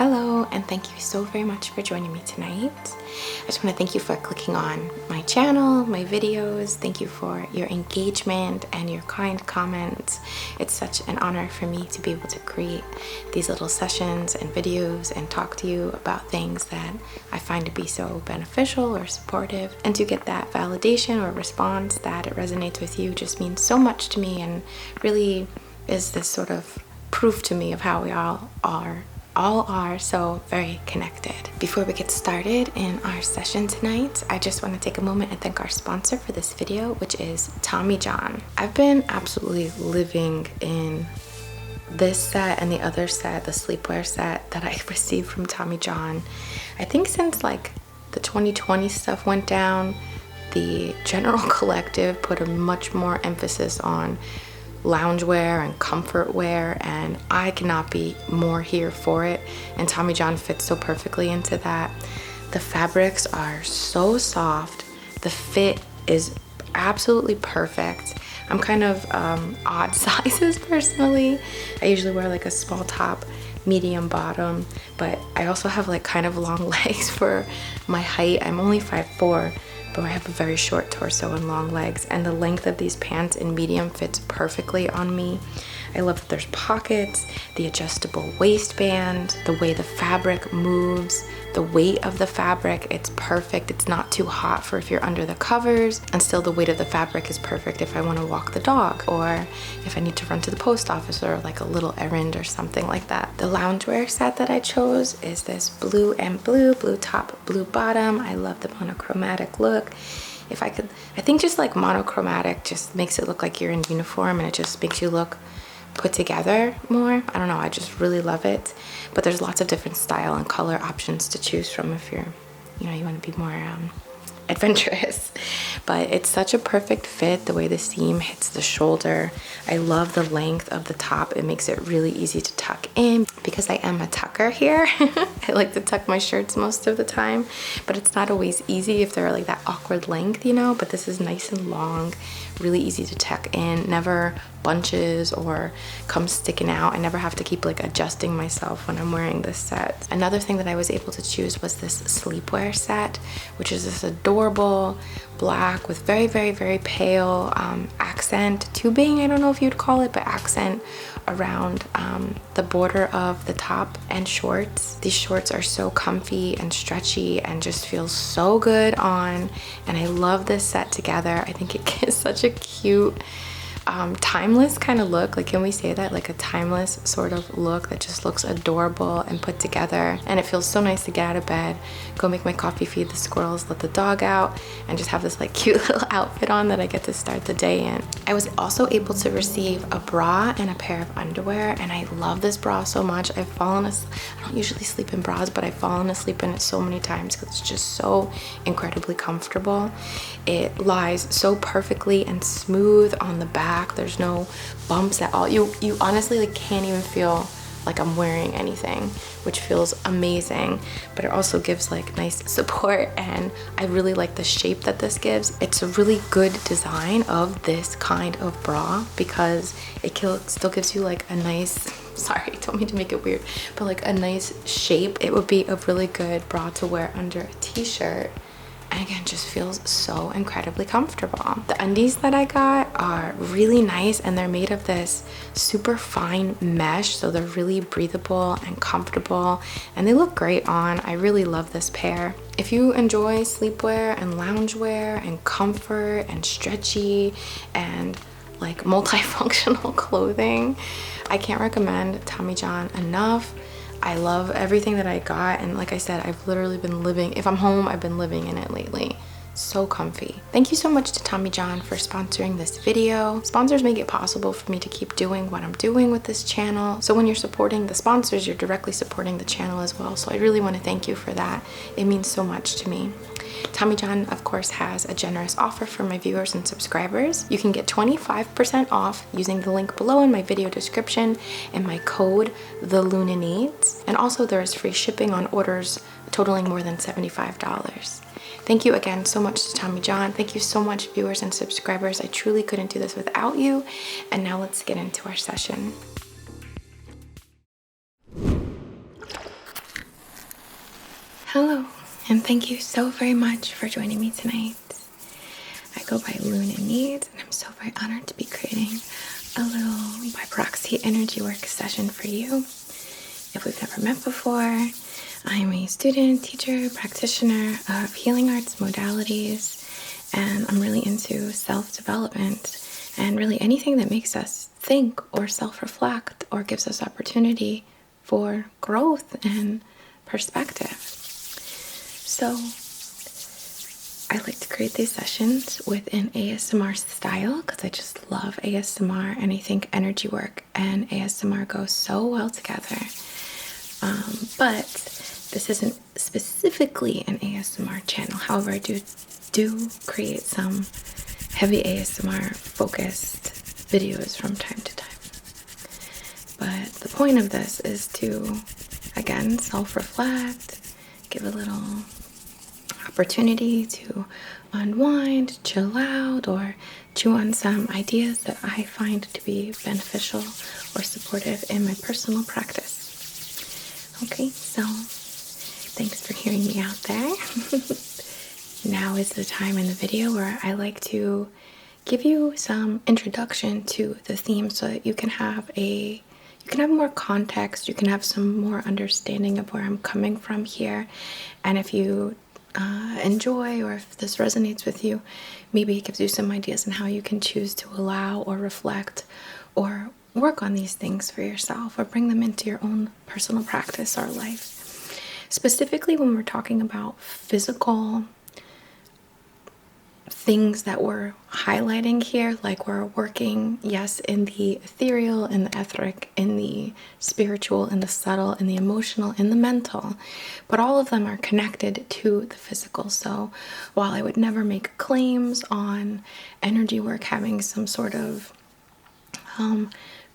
Hello, and thank you so very much for joining me tonight. I just want to thank you for clicking on my channel, my videos. Thank you for your engagement and your kind comments. It's such an honor for me to be able to create these little sessions and videos and talk to you about things that I find to be so beneficial or supportive. And to get that validation or response that it resonates with you just means so much to me, and really is this sort of proof to me of how we all are so very connected. Before we get started in our session tonight, I just want to take a moment and thank our sponsor for this video, which is Tommy John. I've been absolutely living in this set and the other set, the sleepwear set that I received from Tommy John. I think since like the 2020 stuff went down, the General Collective put a much more emphasis on loungewear and comfort wear, and I cannot be more here for it, and Tommy John fits so perfectly into that. The fabrics are so soft, the fit is absolutely perfect. I'm kind of odd sizes personally. I usually wear like a small top, medium bottom, but I also have like kind of long legs for my height. I'm only 5'4", but I have a very short torso and long legs, and the length of these pants in medium fits perfectly on me. I love that there's pockets, the adjustable waistband, the way the fabric moves, the weight of the fabric, it's perfect. It's not too hot for if you're under the covers, and still the weight of the fabric is perfect if I want to walk the dog or if I need to run to the post office or like a little errand or something like that. The loungewear set that I chose is this blue and blue top, blue bottom. I love the monochromatic look. If I could, I think just like monochromatic just makes it look like you're in uniform, and it just makes you look put together more. I don't know, I just really love it. But there's lots of different style and color options to choose from if you're, you want to be more adventurous. But it's such a perfect fit, the way the seam hits the shoulder. I love the length of the top. It makes it really easy to tuck in because I am a tucker here. I like to tuck my shirts most of the time, but it's not always easy if they're like that awkward length, but this is nice and long, really easy to tuck in, never bunches or comes sticking out. I never have to keep like adjusting myself when I'm wearing this set. Another thing that I was able to choose was this sleepwear set, which is this adorable black with very, very, very pale accent tubing, I don't know if you'd call it, but accent around the border of the top and shorts. These shorts are so comfy and stretchy and just feels so good on, and I love this set together. I think it gives such a cute timeless kind of look. Like, can we say that? Like a timeless sort of look that just looks adorable and put together, and it feels so nice to get out of bed, go make my coffee, feed the squirrels, let the dog out, and just have this like cute little outfit on that I get to start the day in. I was also able to receive a bra and a pair of underwear, and I love this bra so much. I don't usually sleep in bras, but I've fallen asleep in it so many times because it's just so incredibly comfortable. It lies so perfectly and smooth on the back. There's no bumps at all. You honestly like can't even feel like I'm wearing anything, which feels amazing. But it also gives like nice support, and I really like the shape that this gives. It's a really good design of this kind of bra because it still gives you like a nice, sorry, don't mean to make it weird, but like a nice shape. It would be a really good bra to wear under a t-shirt. And again, just feels so incredibly comfortable. The undies that I got are really nice, and they're made of this super fine mesh, so they're really breathable and comfortable, and they look great on. I really love this pair. If you enjoy sleepwear and loungewear and comfort and stretchy and like multifunctional clothing, I can't recommend Tommy John enough. I love everything that I got, and like I said, I've literally been living, if I'm home, I've been living in it lately. So comfy. Thank you so much to Tommy John for sponsoring this video. Sponsors make it possible for me to keep doing what I'm doing with this channel. So when you're supporting the sponsors, you're directly supporting the channel as well. So I really want to thank you for that. It means so much to me. Tommy John, of course, has a generous offer for my viewers and subscribers. You can get 25% off using the link below in my video description and my code, INNATE. And also there is free shipping on orders totaling more than $75. Thank you again so much to Tommy John. Thank you so much, viewers and subscribers. I truly couldn't do this without you. And now let's get into our session. Hello, and thank you so very much for joining me tonight. I go by Lune, and I'm so very honored to be creating a little by proxy energy work session for you. If we've never met before, I am a student, teacher, practitioner of healing arts modalities, and I'm really into self-development and really anything that makes us think or self-reflect or gives us opportunity for growth and perspective. So I like to create these sessions with an ASMR style because I just love ASMR, and I think energy work and ASMR go so well together. But this isn't specifically an ASMR channel. However, I do create some heavy ASMR focused videos from time to time. But the point of this is to, again, self-reflect, give a little opportunity to unwind, chill out, or chew on some ideas that I find to be beneficial or supportive in my personal practice. Okay, so thanks for hearing me out there. Now is the time in the video where I like to give you some introduction to the theme so that you can have more context, you can have some more understanding of where I'm coming from here. And if you enjoy, or if this resonates with you, maybe it gives you some ideas on how you can choose to allow or reflect or work on these things for yourself or bring them into your own personal practice or life. Specifically when we're talking about physical things that we're highlighting here, like we're working, yes, in the ethereal, in the etheric, in the spiritual, in the subtle, in the emotional, in the mental, but all of them are connected to the physical. So while I would never make claims on energy work having some sort of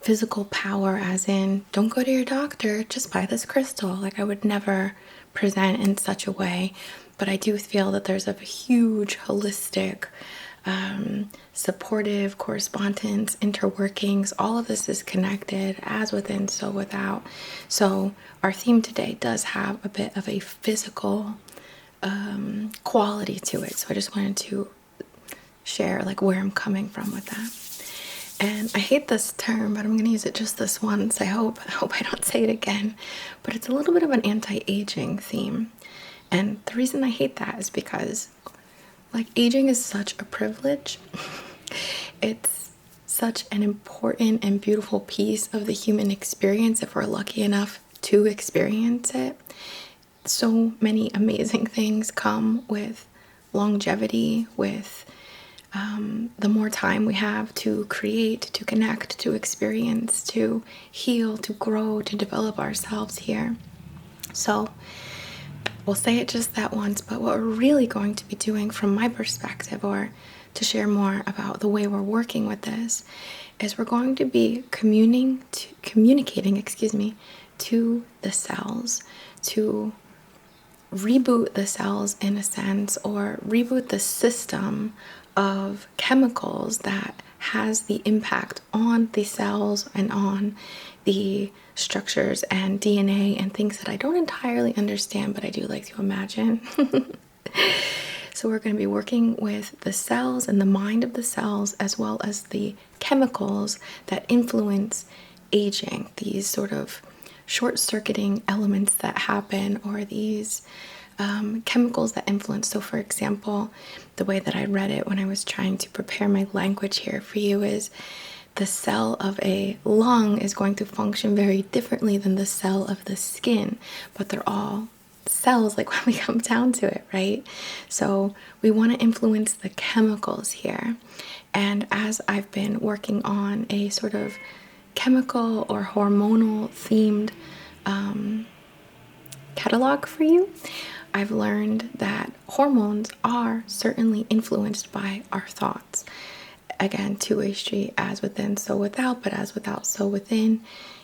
physical power, as in don't go to your doctor, just buy this crystal, like I would never present in such a way. But I do feel that there's a huge holistic, supportive correspondence, interworkings. All of this is connected, as within, so without. So our theme today does have a bit of a physical quality to it. So I just wanted to share like where I'm coming from with that. And I hate this term, but I'm going to use it just this once. I hope I don't say it again. But it's a little bit of an anti-aging theme. And the reason I hate that is because, like, aging is such a privilege. It's such an important and beautiful piece of the human experience if we're lucky enough to experience it. So many amazing things come with longevity, with the more time we have to create, to connect, to experience, to heal, to grow, to develop ourselves here. So we'll say it just that once, but what we're really going to be doing from my perspective, or to share more about the way we're working with this, is we're going to be communicating to the cells, to reboot the cells in a sense, or reboot the system of chemicals that has the impact on the cells and on the structures and DNA and things that I don't entirely understand, but I do like to imagine. So we're going to be working with the cells and the mind of the cells, as well as the chemicals that influence aging, these sort of short-circuiting elements that happen, or these chemicals that influence. So for example, the way that I read it when I was trying to prepare my language here for you is the cell of a lung is going to function very differently than the cell of the skin, but they're all cells, like when we come down to it, right? So we want to influence the chemicals here. And as I've been working on a sort of chemical or hormonal themed catalog for you, I've learned that hormones are certainly influenced by our thoughts. Again, two-way street, as within, so without, but as without, so within.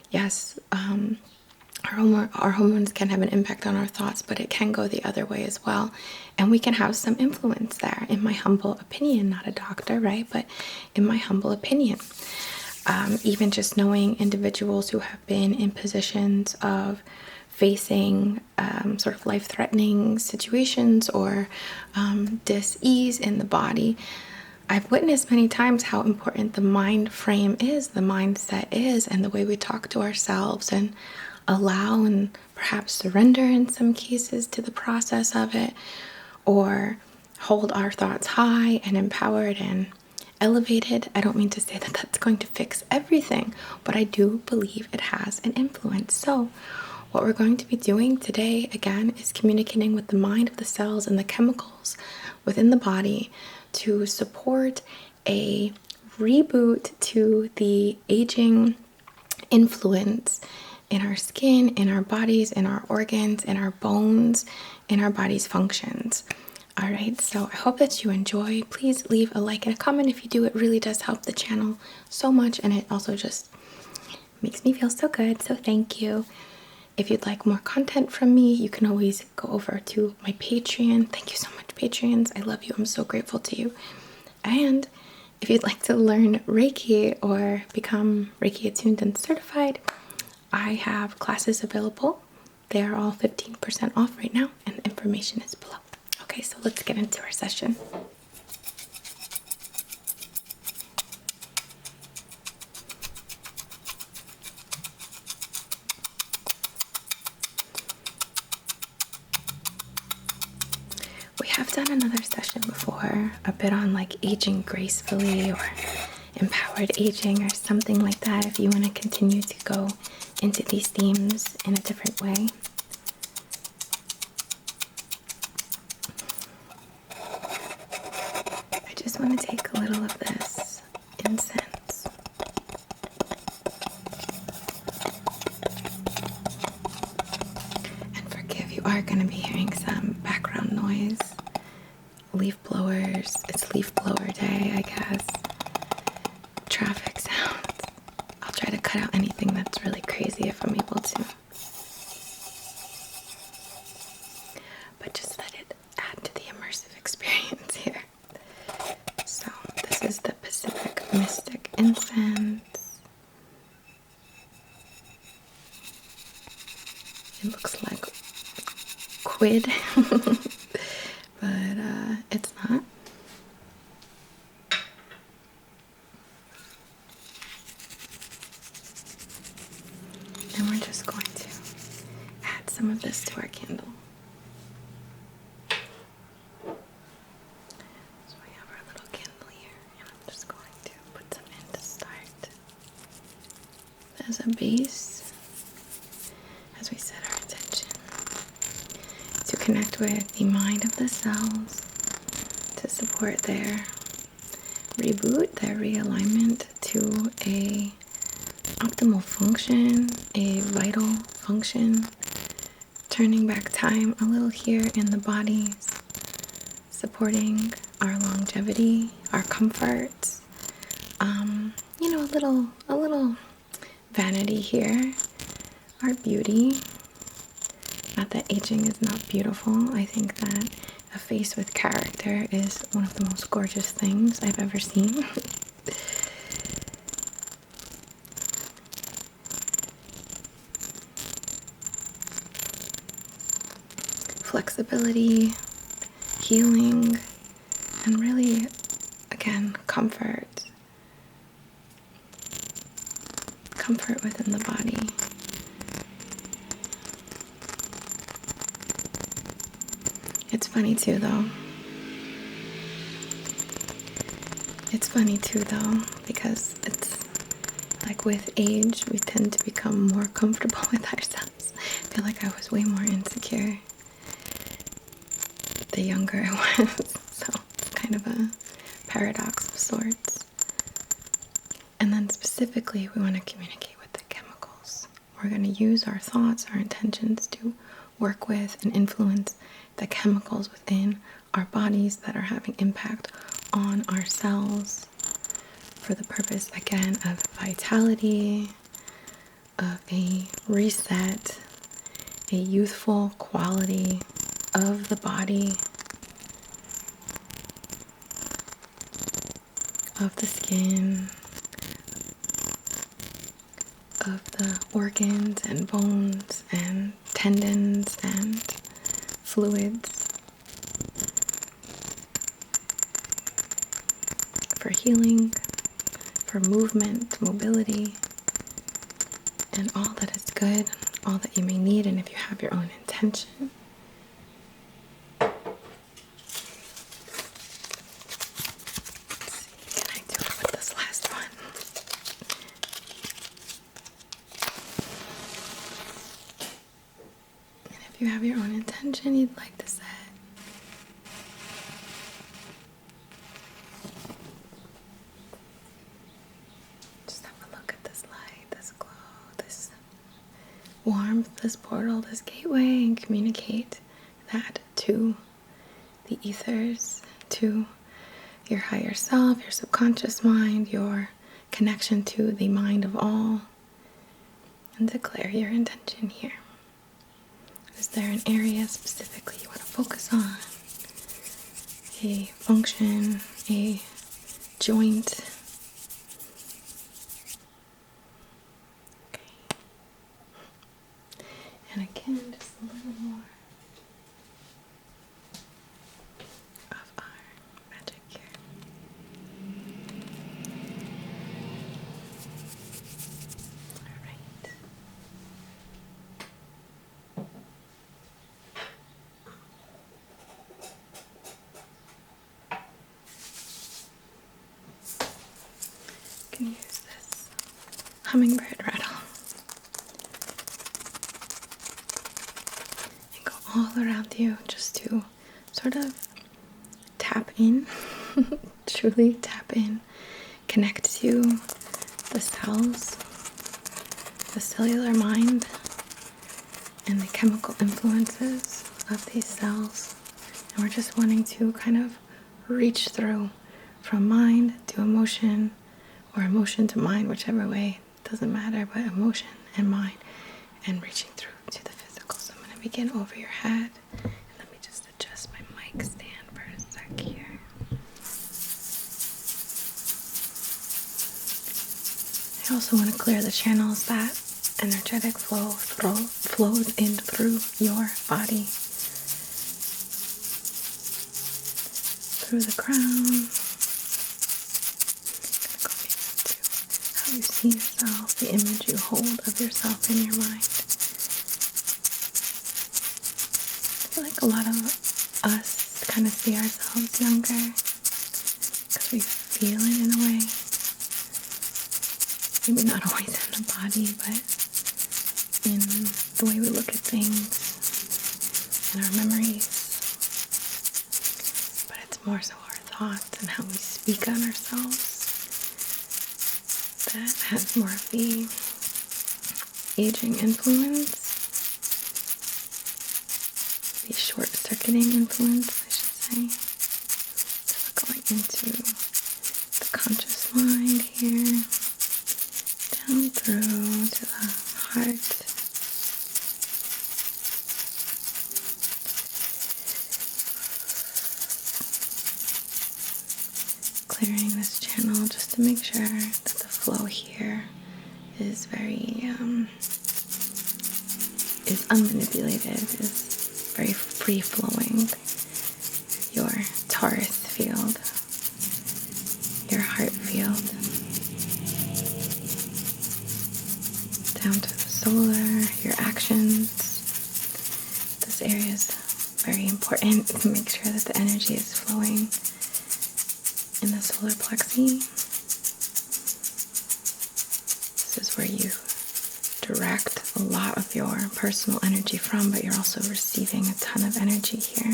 Yes, our hormones can have an impact on our thoughts, but it can go the other way as well. And we can have some influence there, in my humble opinion, not a doctor, right? But in my humble opinion. Even just knowing individuals who have been in positions of facing sort of life-threatening situations or dis-ease in the body, I've witnessed many times how important the mind frame is, the mindset is, and the way we talk to ourselves and allow and perhaps surrender in some cases to the process of it, or hold our thoughts high and empowered and elevated. I don't mean to say that that's going to fix everything, but I do believe it has an influence. So what we're going to be doing today, again, is communicating with the mind of the cells and the chemicals within the body to support a reboot to the aging influence in our skin, in our bodies, in our organs, in our bones, in our body's functions. All right, so I hope that you enjoy. Please leave a like and a comment if you do. It really does help the channel so much, and it also just makes me feel so good, so thank you. If you'd like more content from me, you can always go over to my Patreon. Thank you so much, Patreons. I love you. I'm so grateful to you. And if you'd like to learn Reiki or become Reiki attuned and certified, I have classes available. They are all 15% off right now, and the information is below. Okay, so let's get into our session. We have done another session before, a bit on like aging gracefully or empowered aging or something like that, if you want to continue to go into these themes in a different way. I just want to take a little of this incense. And forgive, you are going to be hearing some background noise. Leaf blowers. It's leaf blower day, I guess. Traffic sounds. I'll try to cut out anything that's really crazy if I'm able to. But just let it add to the immersive experience here. So this is the Pacific Mystic Incense. It looks like quid, but it's not. And we're just going to add some of this to our candle. So we have our little candle here, and I'm just going to put some in to start. As a base, as we set our intention to connect with the mind of the cells, to support their reboot, their realignment to a optimal function, a vital function, turning back time a little here in the bodies, supporting our longevity, our comfort, a little vanity here, our beauty. Not that aging is not beautiful. I think that a face with character is one of the most gorgeous things I've ever seen. Flexibility, healing, and really, again, comfort. Comfort within the body. It's funny too, though. Because it's like with age, we tend to become more comfortable with ourselves. I feel like I was way more insecure the younger I was. So it's kind of a paradox of sorts. And then specifically, we want to communicate with the chemicals. We're going to use our thoughts, our intentions to work with and influence the chemicals within our bodies that are having impact on our cells for the purpose, again, of vitality, of a reset, a youthful quality of the body, of the skin, of the organs and bones and tendons and fluids for healing, for movement, mobility, and all that is good, all that you may need, and if you have your own intention. Can I do it with this last one? And if you have your own intention you'd like to set, just have a look at this light, this glow, this warmth, this portal, this gateway, and communicate that to the ethers, to your higher self, your subconscious mind, your connection to the mind of all, and declare your intention here. Is there an area specifically you want to focus on? A function, a joint? Okay. And again, just a little more of our magic here. All right. You can use this hummingbird rattle and go all around you just to sort of tap in, truly tap in, connect to the cells, the cellular mind, and the chemical influences of these cells. And we're just wanting to kind of reach through from mind to emotion, or emotion to mind, whichever way, it doesn't matter, but emotion and mind, and reaching through to the physical. So I'm going to begin over your head. And let me just adjust my mic stand for a sec here. I also want to clear the channels that energetic flow flows in through your body, through the crown. How you see yourself, the image you hold of yourself in your mind. I feel like a lot of us kind of see ourselves younger because we feel it in a way. Maybe not always in the body, but in the way we look at things, in our memories. But it's more so our thoughts and how we speak on ourselves that has more of the aging influence, the short-circuiting influence, I should say. So we're going into the conscious mind here, down through to the heart. Clearing this channel just to make sure that the flow here is very, is unmanipulated, is very free-flowing. Your torus field, your heart field, down to the solar, your actions. This area is very important to make sure that the energy is flowing in the solar plexus. This is where you direct a lot of your personal energy from, but you're also receiving a ton of energy here.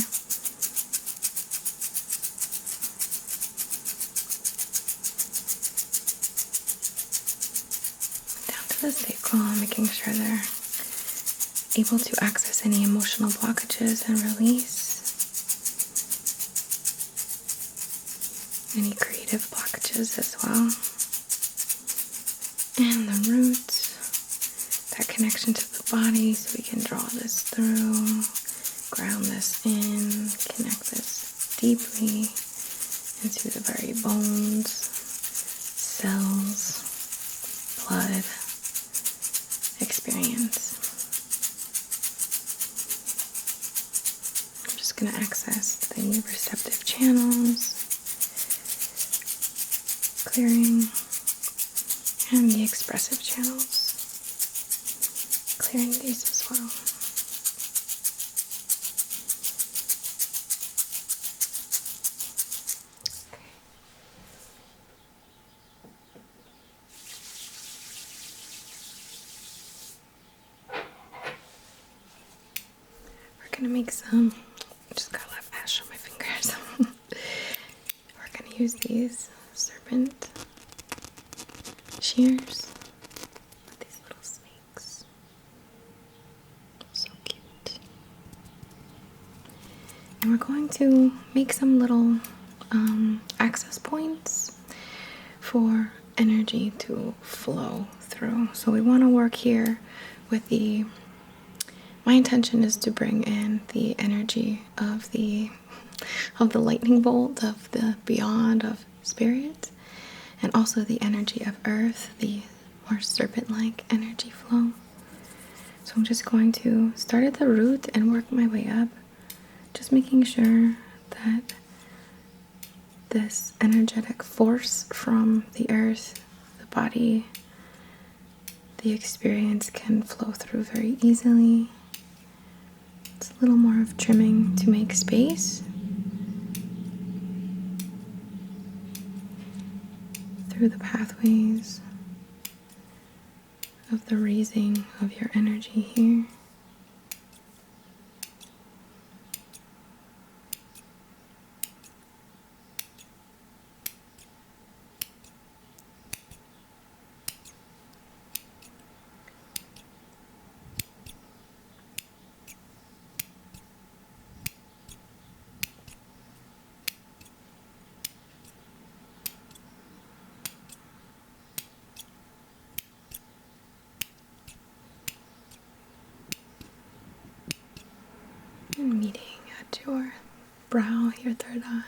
Down to the sacral, making sure they're able to access any emotional blockages and release any creative blockages as well. And the roots, that connection to the body, so we can draw this through, ground this in, connect this deeply into the very bones, cells, blood, experience. I'm just going to access the receptive channels, clearing, and the expressive channels, clearing these as well. We're gonna make some, just got a lot of ash on my fingers. We're gonna use these serpent shears with these little snakes. So cute. And we're going to make some little access points for energy to flow through. So we want to work here with my intention is to bring in the energy of the lightning bolt, of the beyond of spirit, and also the energy of earth, the more serpent-like energy flow. So I'm just going to start at the root and work my way up, just making sure that this energetic force from the earth, the body, the experience can flow through very easily. It's a little more of trimming to make space through the pathways of the raising of your energy here. And meeting at your brow, your third eye.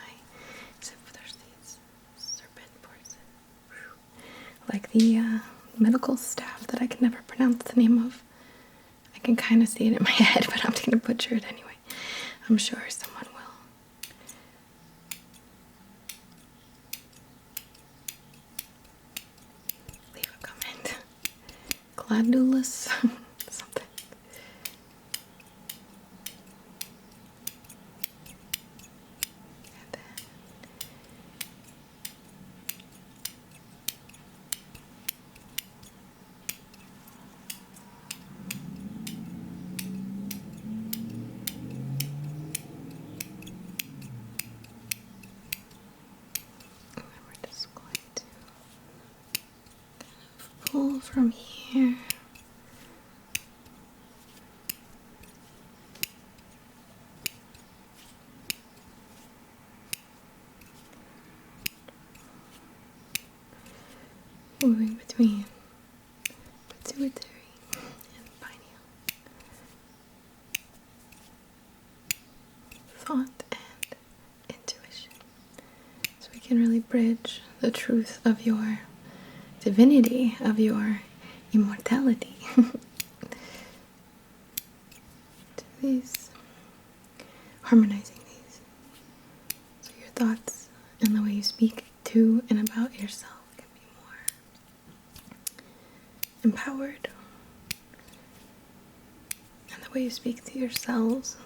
So there's these serpent poison. Like the medical staff that I can never pronounce the name of. I can kind of see it in my head, but I'm going to butcher it anyway. I'm sure someone will. Leave a comment. Gladulus. Something. Pull from here. Moving between pituitary and pineal. Thought and intuition. So we can really bridge the truth of your divinity, of your immortality to these, harmonizing these, so your thoughts and the way you speak to and about yourself can be more empowered, and the way you speak to yourselves.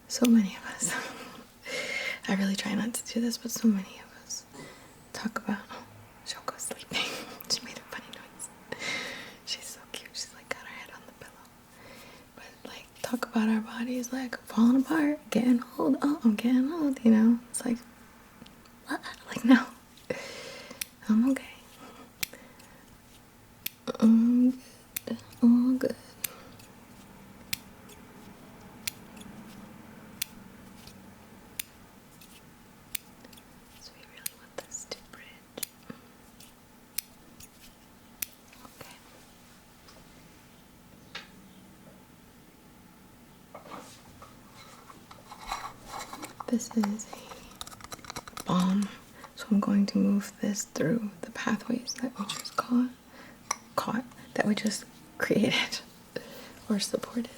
So many of us I really try not to do this, but so many of us talk about Shoko's sleeping. She made a funny noise. She's so cute. She's like got her head on the pillow. But like talk about our bodies like falling apart, getting old. Oh, I'm getting old, you know? It's like, what? Like, no. I'm okay. I'm good. All good. This is a balm, so I'm going to move this through the pathways that we just that we just created or supported.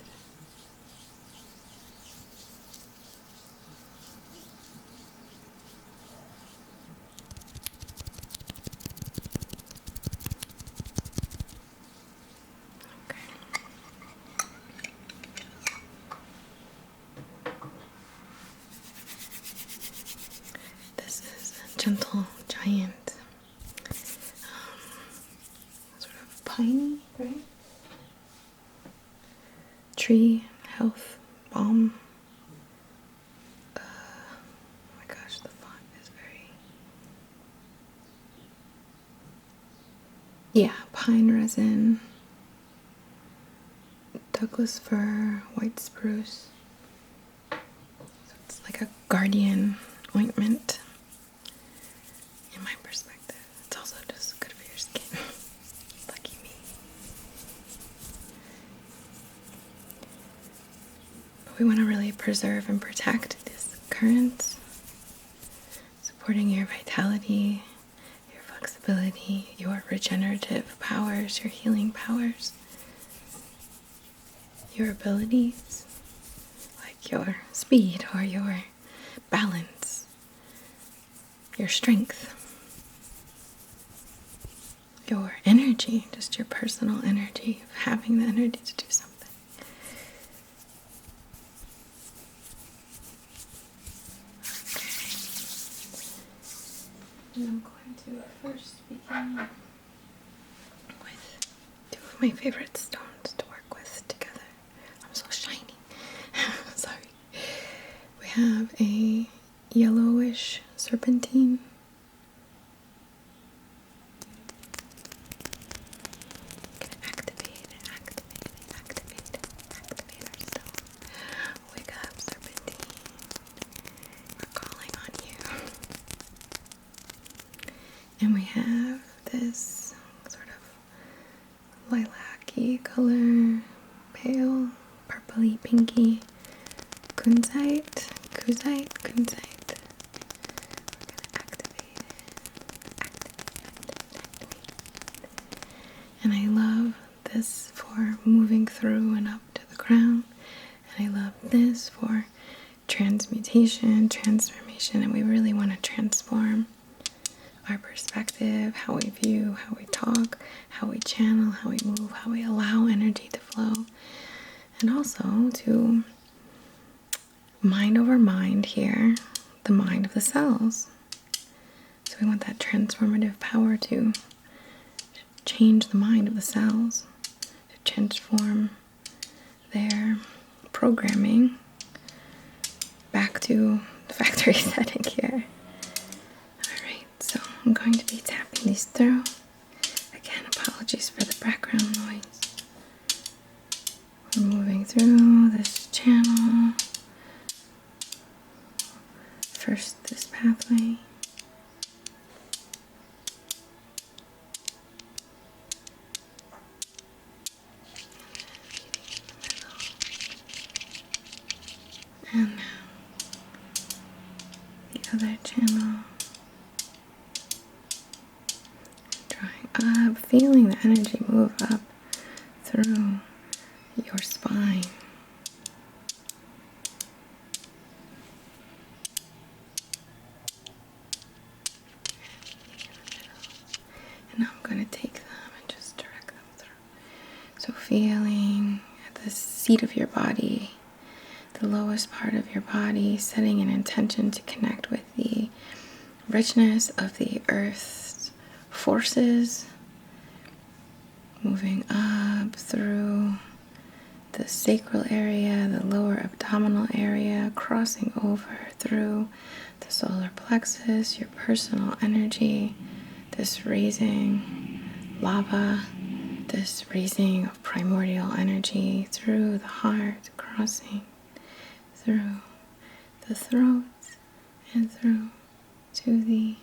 This is a gentle giant, sort of piney, right? Tree health balm. Oh my gosh, the font is very. Yeah, pine resin, Douglas fir, white spruce. So it's like a guardian ointment. In my perspective, it's also just good for your skin. Lucky me. But we want to really preserve and protect these currents, supporting your vitality, your flexibility, your regenerative powers, your healing powers, your abilities, like your speed or your balance, your strength, your energy, just your personal energy of having the energy to do something. And I'm going to first begin with two of my favorite stones to work with together. I'm so shiny. Sorry. We have a yellowish serpentine. Activate our stone. Wake up, serpentine. We're calling on you. And we have this sort of lilac-y color, pale, purpley, pinky kunzite. We're gonna activate it. Activate. And I love this for moving through and up to the crown. And I love this for transmutation, transformation, and we really want to transform our perspective, how we view, how we talk, how we channel, how we move, how we allow energy to flow, and also to mind over mind here, the mind of the cells. So we want that transformative power to change the mind of the cells, to transform their programming back to the factory setting here. Alright, so I'm going to be tapping these through. Again, apologies for the background noise. We're moving through this channel. First, this pathway. And now the other channel. Drawing up, feeling the energy move up through your spine. And now I'm going to take them and just direct them through. So feeling at the seat of your body, the lowest part of your body, setting an intention to connect with the richness of the earth's forces, moving up through the sacral area, the lower abdominal area, crossing over through the solar plexus, your personal energy, this raising lava, this raising of primordial energy through the heart, crossing through the throat and through to the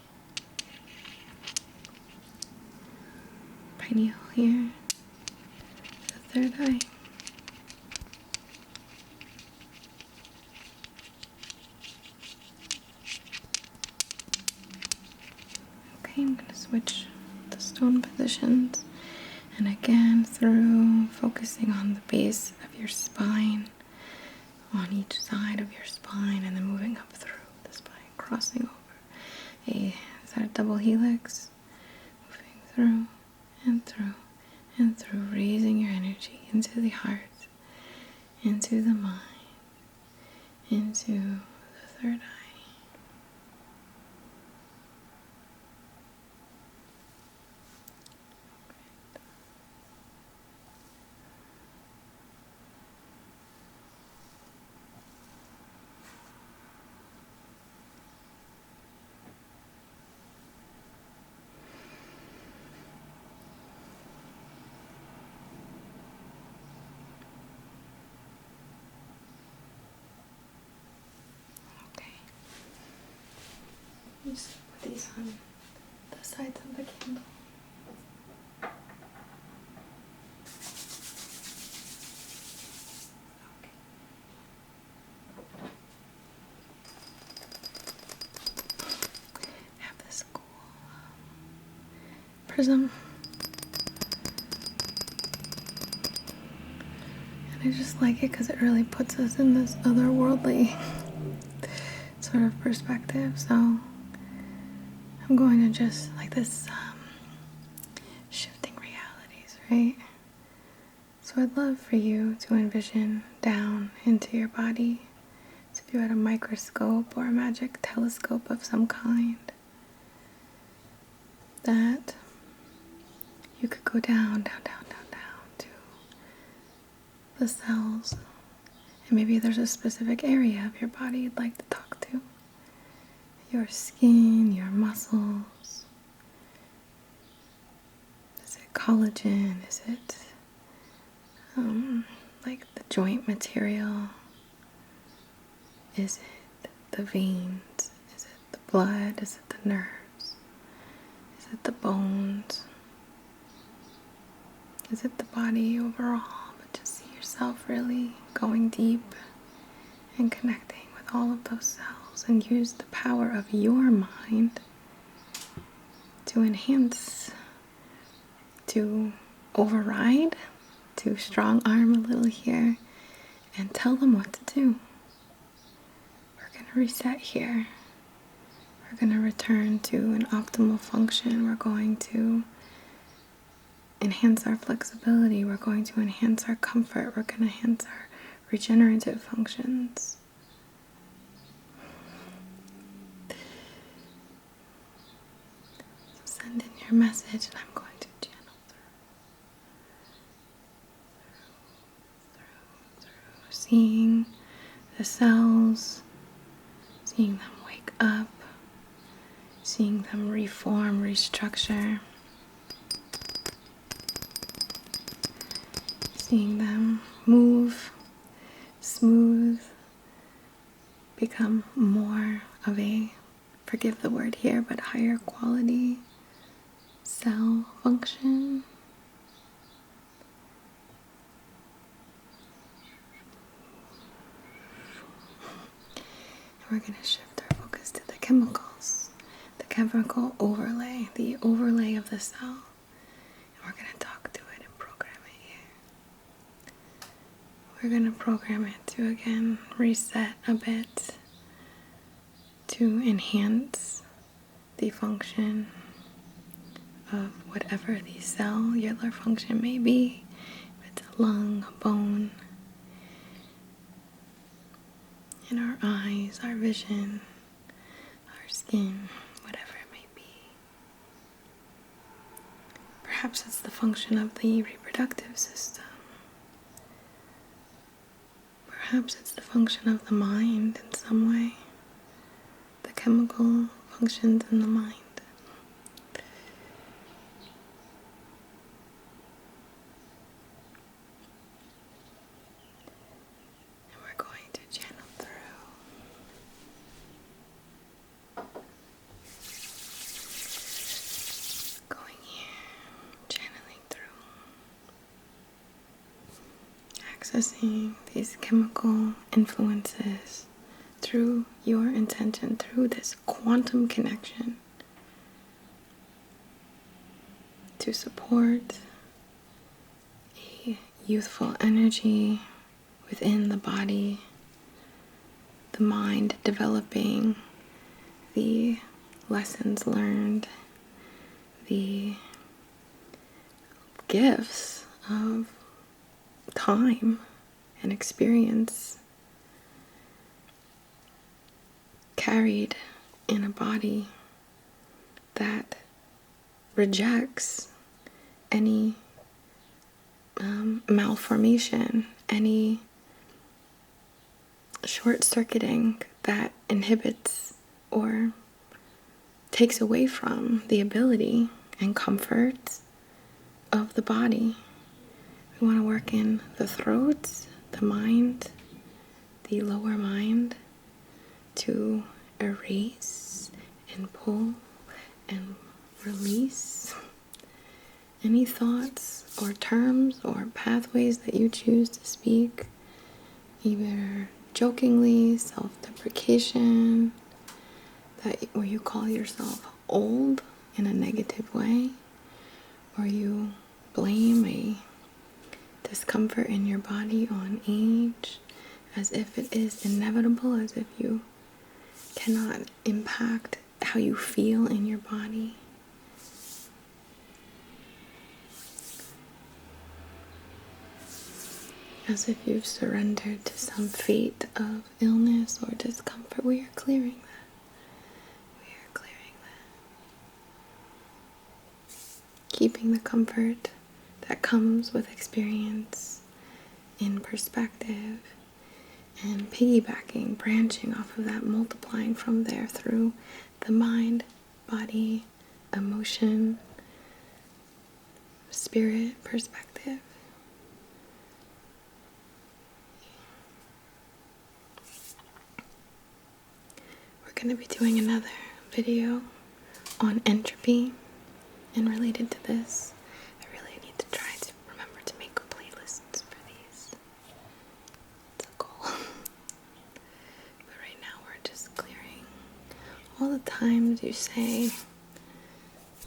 pineal here, the third eye. Okay, I'm going to switch the stone positions, And again through, focusing on the base of your spine, on each side of your spine, and then moving up through the spine, crossing over. Is that a double helix? Moving through and through and through, raising your energy into the heart, into the mind, into the third eye. Just put these on the sides of the candle. Okay. I have this cool prism. And I just like it because it really puts us in this otherworldly sort of perspective. So I'm going to just, like this, shifting realities, right? So I'd love for you to envision down into your body. So if you had a microscope or a magic telescope of some kind, that you could go down, down, down, down, down to the cells. And maybe there's a specific area of your body you'd like to talk to. Your skin, your muscles. Is it collagen? Is it like the joint material? Is it the veins? Is it the blood? Is it the nerves? Is it the bones? Is it the body overall? But just see yourself really going deep and connecting with all of those cells, and use the power of your mind to enhance, to override, to strong arm a little here and tell them what to do. We're going to reset here. We're going to return to an optimal function. We're going to enhance our flexibility. We're going to enhance our comfort. We're going to enhance our regenerative functions. So send in your message, and I'm going to channel through, seeing the cells, seeing them wake up, seeing them reform, restructure, seeing them move, smooth, become more of a, forgive the word here, but higher quality cell function. And we're going to shift our focus to the chemicals, the chemical overlay, the overlay of the cell. And we're going to talk to it and program it here. We're going to program it to again reset a bit, to enhance the function of whatever the cellular function may be. If it's a lung, a bone, in our eyes, our vision, our skin, whatever it may be. Perhaps it's the function of the reproductive system. Perhaps it's the function of the mind in some way. The chemical functions in the mind. And we're going to channel through. Going here, channeling through. Accessing these chemical influences through your intention, through this quantum connection, to support, youthful energy within the body, the mind developing, the lessons learned, the gifts of time and experience carried in a body that rejects any malformation, any short-circuiting that inhibits or takes away from the ability and comfort of the body. We want to work in the throat, the mind, the lower mind, to erase and pull and release any thoughts or terms or pathways that you choose to speak, either jokingly, self-deprecation, where you call yourself old in a negative way, or you blame a discomfort in your body on age as if it is inevitable, as if you cannot impact how you feel in your body. As if you've surrendered to some fate of illness or discomfort. We are clearing that. We are clearing that. Keeping the comfort that comes with experience in perspective, and piggybacking, branching off of that, multiplying from there through the mind, body, emotion, spirit perspective. We're going to be doing another video on entropy, and related to this, I really need to try to remember to make playlists for these. It's a goal. But right now we're just clearing all the times you say,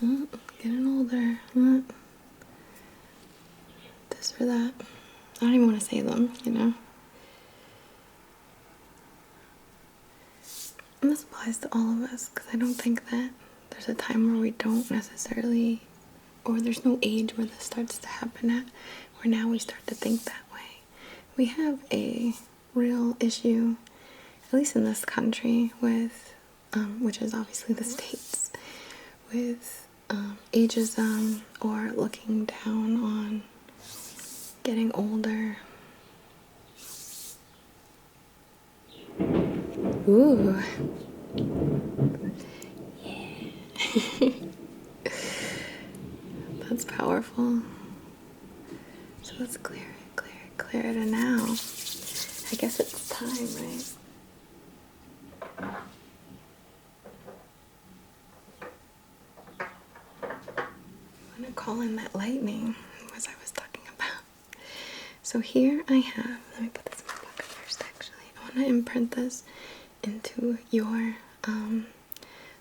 oh, getting older, this or that. I don't even want to say them, you know? And this applies to all of us, because I don't think that there's a time where we don't necessarily, or there's no age where this starts to happen at, where now we start to think that way. We have a real issue, at least in this country, with, which is obviously the States, with ageism, or looking down on getting older. Ooh. Yeah. That's powerful. So let's clear it, and now I guess it's time, right? I'm gonna call in that lightning, as I was talking about. So here I have, let me put this in my pocket first actually. I want to imprint this into your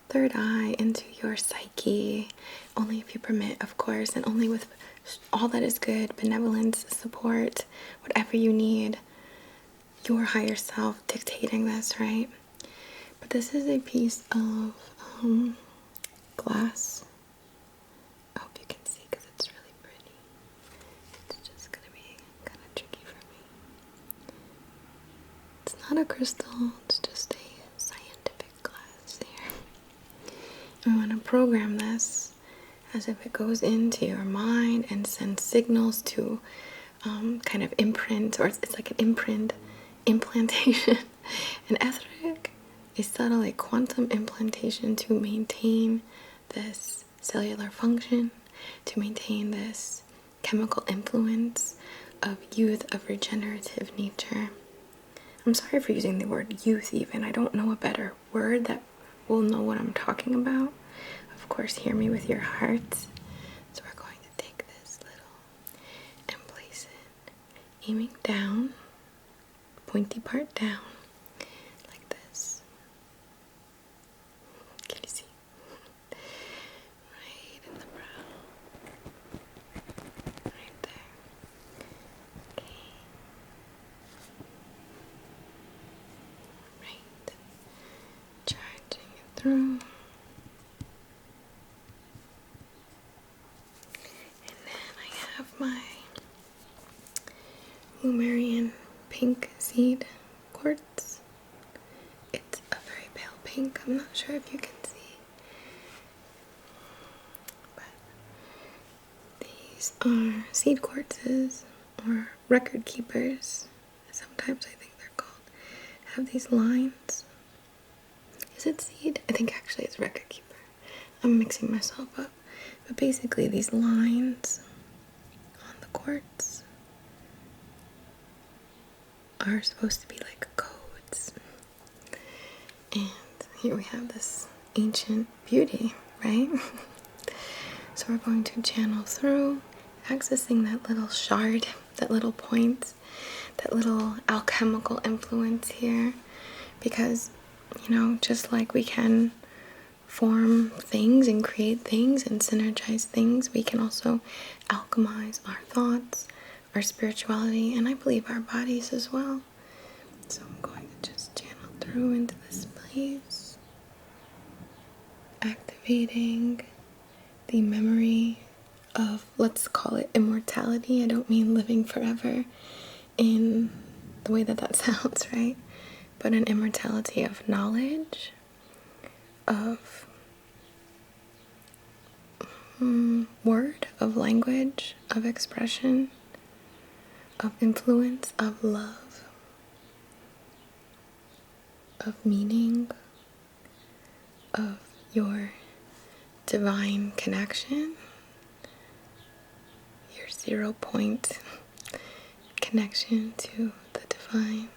third eye, into your psyche, only if you permit, of course, and only with all that is good, benevolence, support, whatever you need, your higher self dictating this, right? But this is a piece of glass. I hope you can see because it's really pretty. It's just gonna be kind of tricky for me. It's not a crystal, it's just a scientific glass here. I want to program this as if it goes into your mind and sends signals to kind of imprint, or it's like an implantation. An etheric, a subtle, a quantum implantation to maintain this cellular function, to maintain this chemical influence of youth, of regenerative nature. I'm sorry for using the word youth even. I don't know a better word that will know what I'm talking about. Of course, hear me with your heart. So we're going to take this little and place it, aiming down, pointy part down, like this. Can you see? Right in the brow. Right there. through. And then I have my Lumerian pink seed quartz. It's a very pale pink. I'm not sure if you can see. But these are seed quartzes, or record keepers. Sometimes I think they're called. Have these lines. Is it seed? I think actually it's record keeper. I'm mixing myself up. But basically these lines on the quartz are supposed to be like codes. And here we have this ancient beauty, right? So we're going to channel through, accessing that little shard, that little point, that little alchemical influence here. Because, you know, just like we can form things and create things and synergize things, we can also alchemize our thoughts, our spirituality, and I believe our bodies as well. So I'm going to just channel through into this place, activating the memory of, let's call it immortality. I don't mean living forever in the way that that sounds, right? But an immortality of knowledge, of word, of language, of expression, of influence, of love, of meaning, of your divine connection, your 0 point connection to the divine.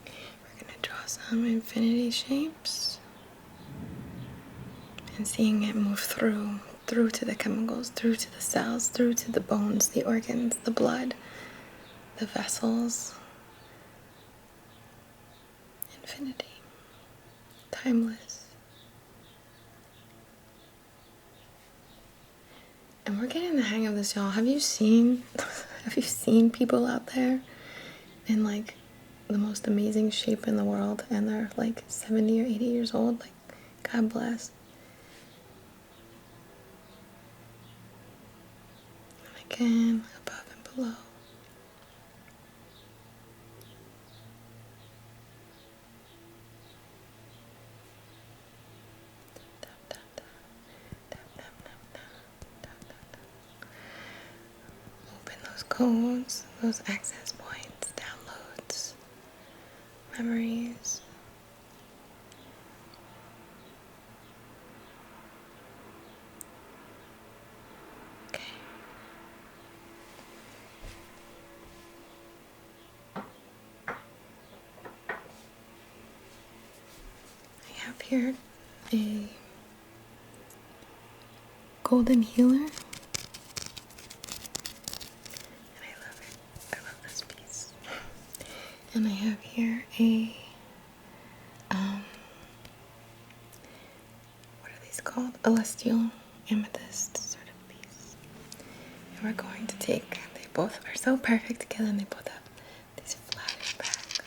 We're going to draw some infinity shapes and seeing it move through to the chemicals, through to the cells, through to the bones, the organs, the blood, the vessels. Infinity, timeless. And we're getting the hang of this, y'all. Have you seen people out there in like the most amazing shape in the world, and they're like 70 or 80 years old? Like, God bless. And again, above and below. Open those codes, those access points, downloads, memories. Okay. I have here a golden healer. And I love it. I love this piece. And I have here a what are these called? Celestial amethyst sort of piece. And we're going to take, they both are so perfect together, and they both have these flatted back.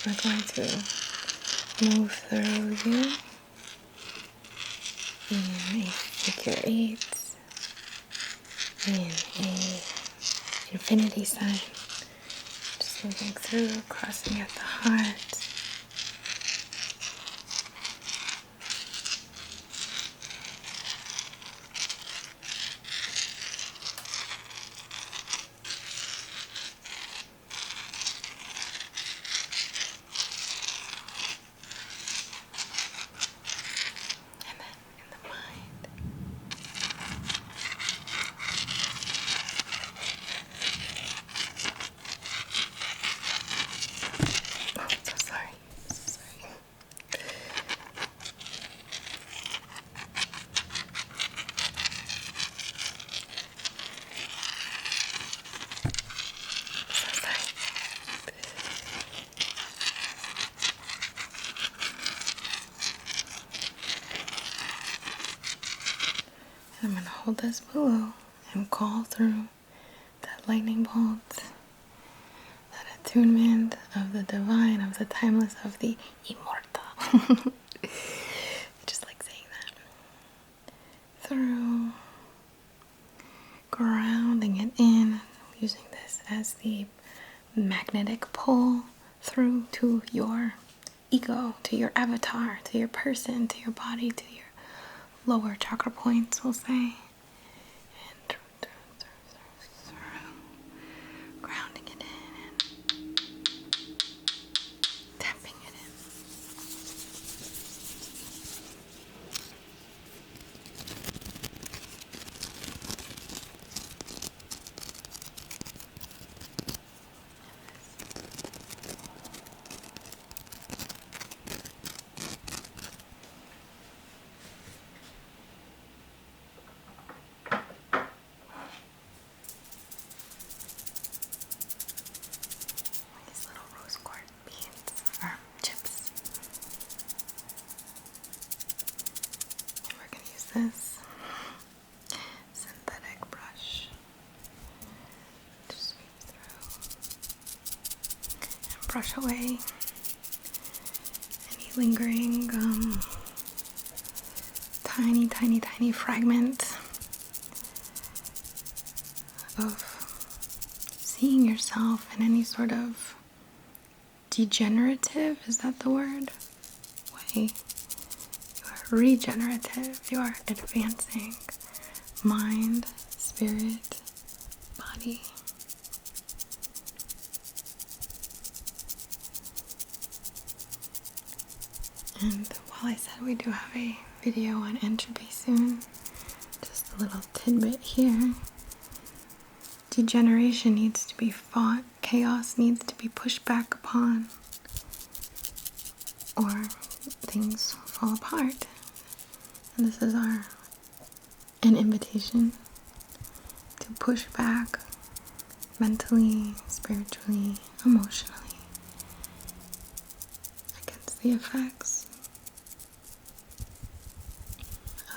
We're going to move through you in a figure 8, in a infinity sign. Just moving through, crossing at the heart. I'm going to hold this below and call through that lightning bolt, that attunement of the divine, of the timeless, of the immortal. Just like saying that. Through grounding it in, using this as the magnetic pull through to your ego, to your avatar, to your person, to your body, to your lower chakra points, we'll say. And grounding it in and tapping it in. These little rose quartz beads or chips. And we're going to use this synthetic brush to sweep through and brush away any lingering tiny fragments of seeing yourself in any sort of degenerative, is that the word? Way. You are regenerative, you are advancing mind, spirit, body. And while I said we do have a video on entropy soon, just a little tidbit here. Degeneration needs to be fought, chaos needs to be pushed back upon, or things fall apart. And this is an invitation to push back mentally, spiritually, emotionally against the effects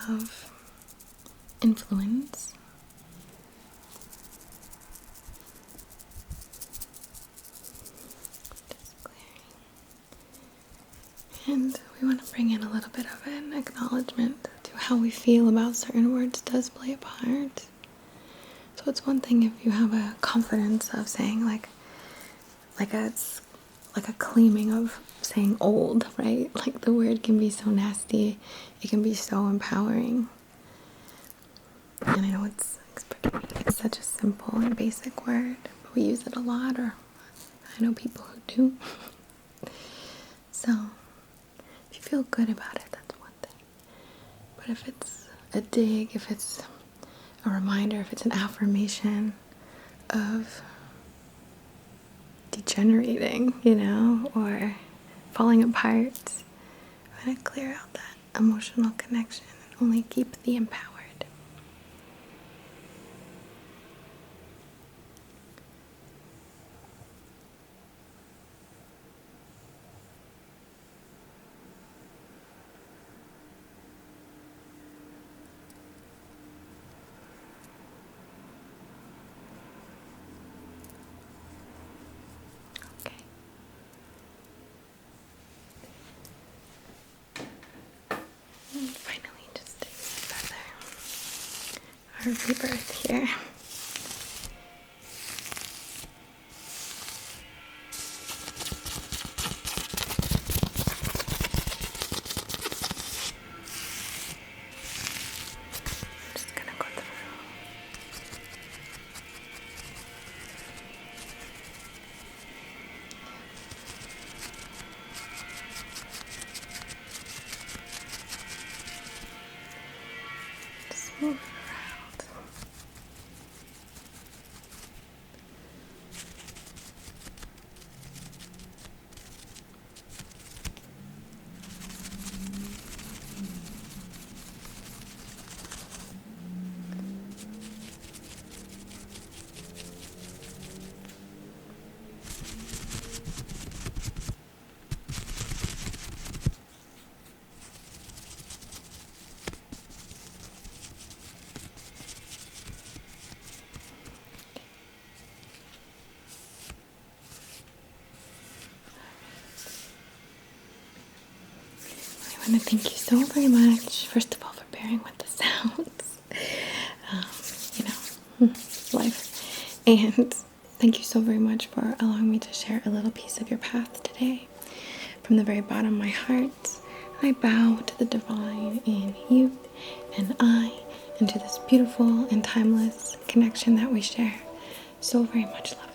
of influence. Just clearing. And we want to bring in a little bit of an acknowledgement to how we feel about certain words does play a part. So it's one thing if you have a confidence of saying it's like a claiming of saying old, right? Like the word can be so nasty, it can be so empowering. And I know it's such a simple and basic word, but we use it a lot, or I know people who do. So if you feel good about it, that's one thing. But if it's a dig, if it's a reminder, if it's an affirmation of degenerating, or falling apart, I'm going to clear out that emotional connection and only keep the empowered. And finally, just take our rebirth here. I'm just gonna go through. Just move it around. want to thank you so very much, first of all, for bearing with the sounds. You know, life. And thank you so very much for allowing me to share a little piece of your path today. From the very bottom of my heart, I bow to the divine in you and I, and to this beautiful and timeless connection that we share. So very much love.